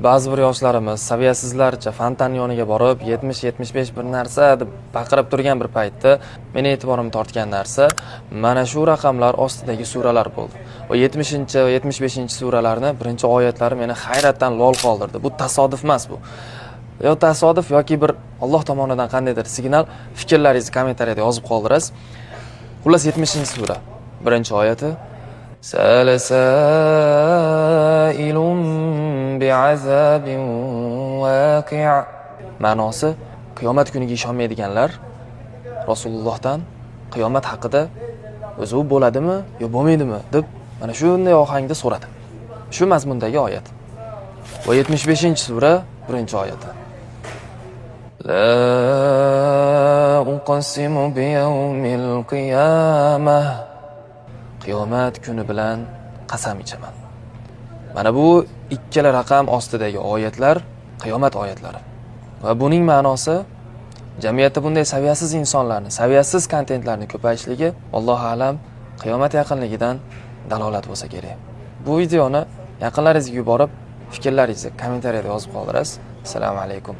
Ba'zi bir yoshlarimiz saviyasizlarcha fontan yoniga borib 70-75 bir narsa deb baqirib turgan bir paytda meni e'tiborimni tortgan narsa mana shu raqamlar ostidagi suralar bo'ldi. Va 70 va 75 suralarning birinchi oyatlari meni hayratdan lol qoldirdi. Bu tasodif emas bu. Yo tasodif yoki bir Alloh tomonidan qandaydir signal, fikrlaringizni kommentariyada yozib qoldirasiz. Xullas 70-sura, birinchi oyati Salasailun bi'azabin waqi'. Ma'nosi qiyomat kuniga ishonmaydiganlar Rasulullohdan qiyomat haqida o'zi u bo'ladimi yo bo'lmaydimi deb mana shunday ohangda so'radi. Shu mazmundagi oyat. Va 75-sura, birinchi oyati. La uqsimu biyawmil qiyamah. Qiyomat kuni bilan qasam ichaman. Mana bu ikkala raqam ostidagi oyatlar qiyomat oyatlari. Va buning ma'nosi jamiyatda bunday saviyasiz insonlarni, saviyasiz kontentlarni ko'payishligi Allohu alam qiyomat yaqinligidan dalolat bo'lsa kerak. Bu videoni yaqinlaringizga yuborib, fikrlaringizni kommentariyada yozib qoldirasiz. Assalomu alaykum.